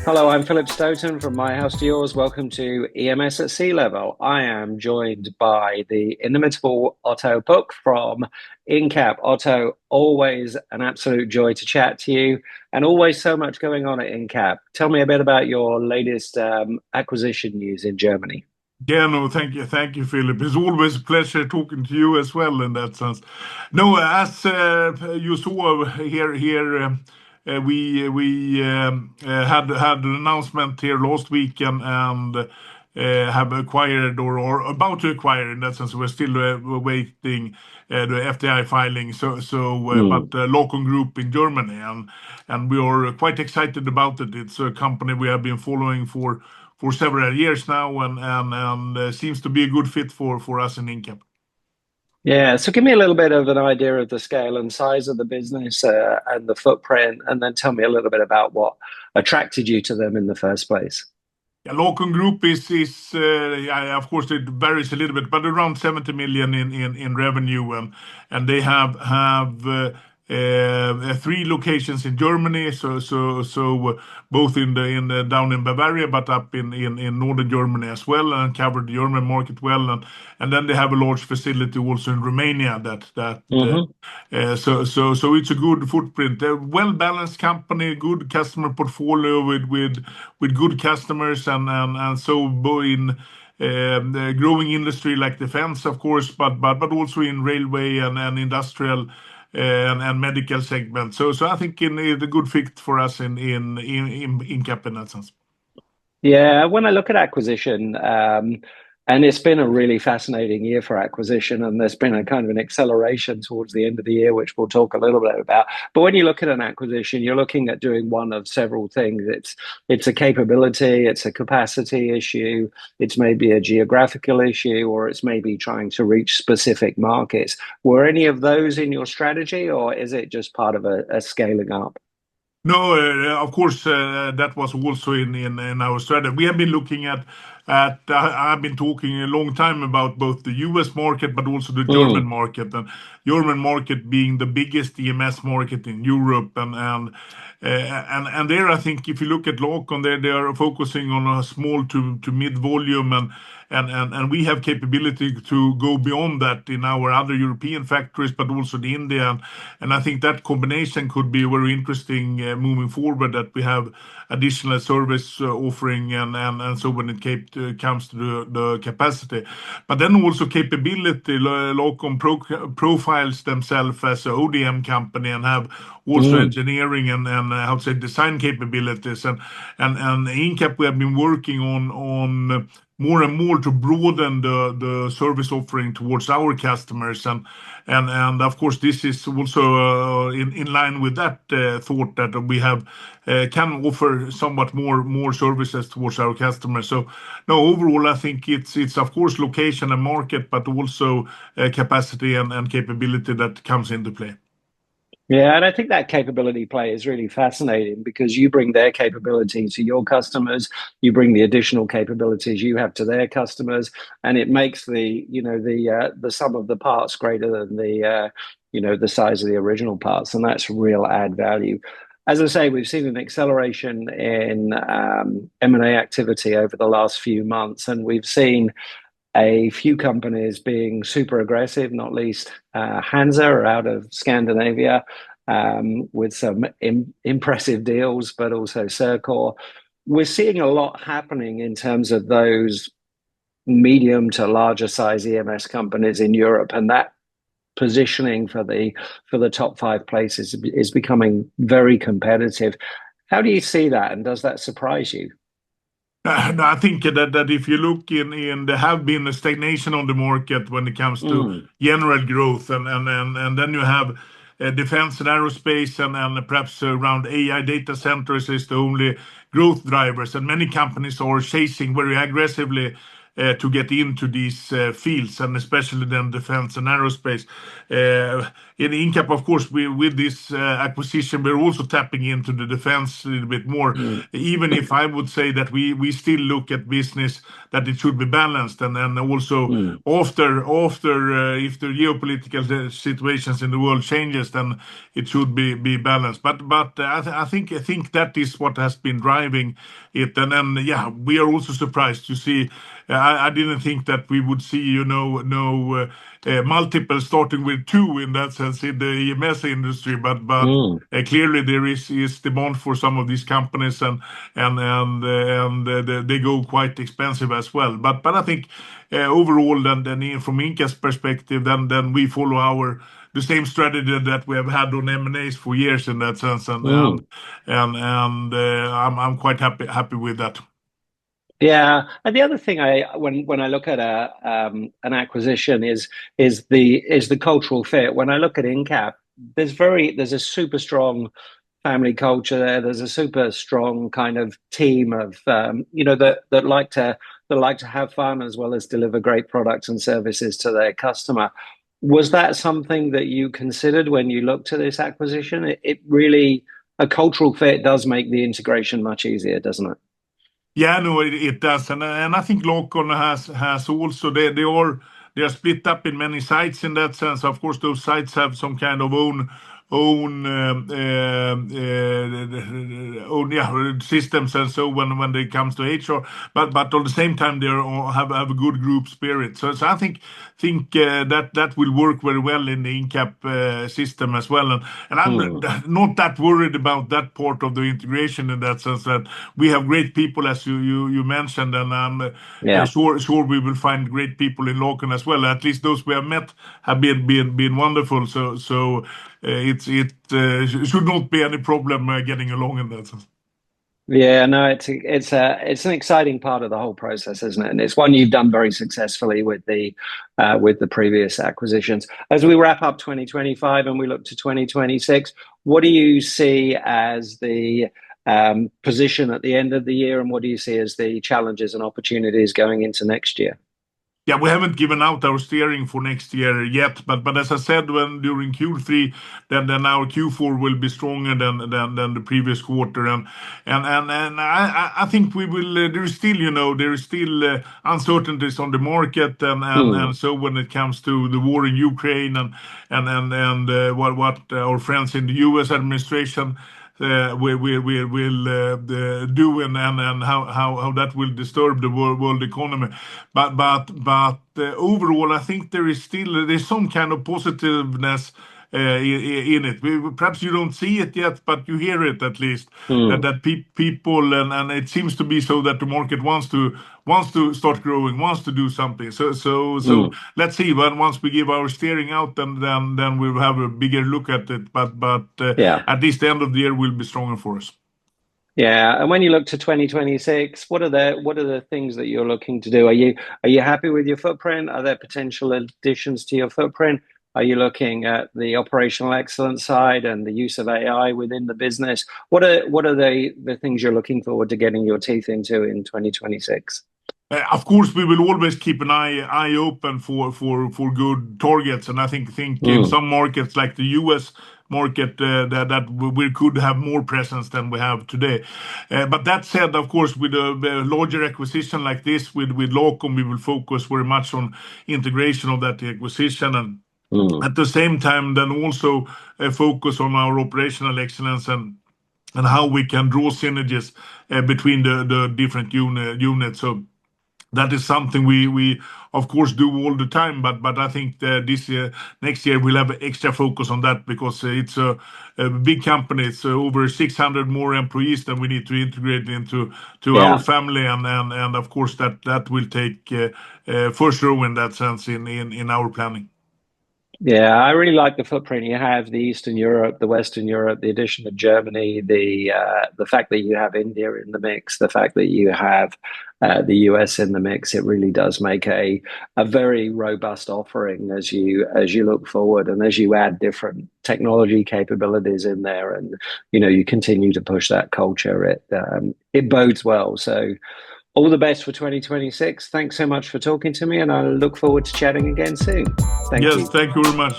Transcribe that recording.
Hello, I'm Philip Stoughton from My House to Yours. Welcome to EMS at Sea Level. I am joined by the inimitable Otto Pukk from InCap. Otto, always an absolute joy to chat to you, and always so much going on at InCap. Tell me a bit about your latest acquisition news in Germany. Yeah, no, thank you, Philip. It's always a pleasure talking to you as well in that sense. No, as you saw we had an announcement here last week and have acquired or about to acquire in that sense. We're still waiting the FDI filing. Mm. But Lacon Group in Germany and we are quite excited about it. It's a company we have been following for several years now and seems to be a good fit for us in InCap. Yeah, so give me a little bit of an idea of the scale and size of the business and the footprint, and then tell me a little bit about what attracted you to them in the first place. Yeah, Lacon Group is yeah, of course it varies a little bit, but around 70 million in revenue, and they have three locations in Germany, both in down in Bavaria, but up in northern Germany as well, and cover the German market well, and then they have a large facility also in Romania that Hmm. so it's a good footprint. A well-balanced company, good customer portfolio with good customers and so in the growing industry like defense, of course, but also in railway and industrial and medical segment. So I think it's a good fit for us in Cap in that sense. Yeah, when I look at acquisition, and it's been a really fascinating year for acquisition, and there's been a kind of an acceleration towards the end of the year, which we'll talk a little bit about. But when you look at an acquisition, you're looking at doing one of several things. It's a capability, it's a capacity issue, it's maybe a geographical issue, or it's maybe trying to reach specific markets. Were any of those in your strategy, or is it just part of a scaling up? No, of course, that was also in our strategy. We have been looking at I've been talking a long time about both the US market, but also the German Mm, market, and German market being the biggest EMS market in Europe, and there I think if you look at Lacon, they are focusing on a small to mid volume and we have capability to go beyond that in our other European factories, but also the India. And I think that combination could be very interesting moving forward, that we have additional service offering and so when comes to the capacity. But then also capability, Lacon profiles themselves as an ODM company and have also mm, engineering and how to say design capabilities. And InCap, we have been working on more and more to broaden the service offering towards our customers and of course this is also in line with that thought that we have can offer somewhat more services towards our customers. So no, overall I think it's of course location and market, but also capacity and capability that comes into play. Yeah, and I think that capability play is really fascinating because you bring their capability to your customers, you bring the additional capabilities you have to their customers, and it makes the sum of the parts greater than the size of the original parts, and that's real add value. As I say, we've seen an acceleration in M&A activity over the last few months, and we've seen a few companies being super aggressive, not least Hansa out of Scandinavia, with some impressive deals, but also Circor. We're seeing a lot happening in terms of those medium to larger size EMS companies in Europe, and that positioning for the top five places is becoming very competitive. How do you see that, and does that surprise you? No, I think that if you look there have been a stagnation on the market when it comes to Mm, general growth, and then you have defense and aerospace, and perhaps around AI data centers is the only growth drivers, and many companies are chasing very aggressively to get into these fields, and especially then defense and aerospace. In InCap, of course, with this acquisition, we're also tapping into the defense a little bit more. Even if I would say that we still look at business that it should be balanced, and then also after if the geopolitical situations in the world changes, then it should be balanced. But I think that is what has been driving it, and then yeah, we are also surprised to see. I didn't think that we would see, no multiple starting with two in that sense in the EMS industry, but clearly there is demand for some of these companies, and they go quite expensive as well. But I think overall, then from InCap's perspective, then we follow the same strategy that we have had on M&As for years in that sense, and I'm quite happy with that. Yeah, and the other thing when I look at an acquisition is the cultural fit. When I look at InCap, there's a super strong family culture there. There's a super strong kind of team of that like to have fun as well as deliver great products and services to their customer. Was that something that you considered when you looked at this acquisition? It really, a cultural fit does make the integration much easier, doesn't it? Yeah, no, it does, and I think Lacon has also they are split up in many sites in that sense. Of course, those sites have some kind of own systems, and so when it comes to HR, but at the same time they have a good group spirit. So I think that will work very well in the InCap system as well, and I'm not that worried about that part of the integration in that sense, that we have great people as you mentioned, and I'm sure we will find great people in Lacon as well. At least those we have met have been wonderful. So it should not be any problem getting along in that sense. Yeah, no, it's an exciting part of the whole process, isn't it? And it's one you've done very successfully with the previous acquisitions. As we wrap up 2025 and we look to 2026, what do you see as the position at the end of the year, and what do you see as the challenges and opportunities going into next year? Yeah, we haven't given out our steering for next year yet, but as I said during Q3, then our Q4 will be stronger than the previous quarter, and I think we will. There is still uncertainties on the market, and so when it comes to the war in Ukraine and what our friends in the U.S. administration will do, and how that will disturb the world economy. But overall, I think there's some kind of positiveness in it. Perhaps you don't see it yet, but you hear it at least. That people, and it seems to be so that the market wants to start growing, wants to do something. So let's see. But once we give our steering out, then we'll have a bigger look at it. But at least the end of the year will be stronger for us. Yeah, and when you look to 2026, what are the things that you're looking to do? Are you happy with your footprint? Are there potential additions to your footprint? Are you looking at the operational excellence side and the use of AI within the business? What are the things you're looking forward to getting your teeth into in 2026? Of course, we will always keep an eye open for good targets, and I think in some markets like the U.S. market that we could have more presence than we have today. But that said, of course, with a larger acquisition like this with Lacon, we will focus very much on integration of that acquisition, and at the same time, then also focus on our operational excellence and how we can draw synergies between the different units. So that is something we of course do all the time, but I think next year we'll have extra focus on that, because it's a big company. It's over 600 more employees that we need to integrate into our family, and of course that will take first row in that sense in our planning. Yeah, I really like the footprint you have, the Eastern Europe, the Western Europe, the addition of Germany, the fact that you have India in the mix, the fact that you have the US in the mix. It really does make a very robust offering as you look forward, and as you add different technology capabilities in there, and you continue to push that culture. It bodes well. So All the best for 2026. Thanks so much for talking to me, and I look forward to chatting again soon. Thank you. Yes, thank you very much.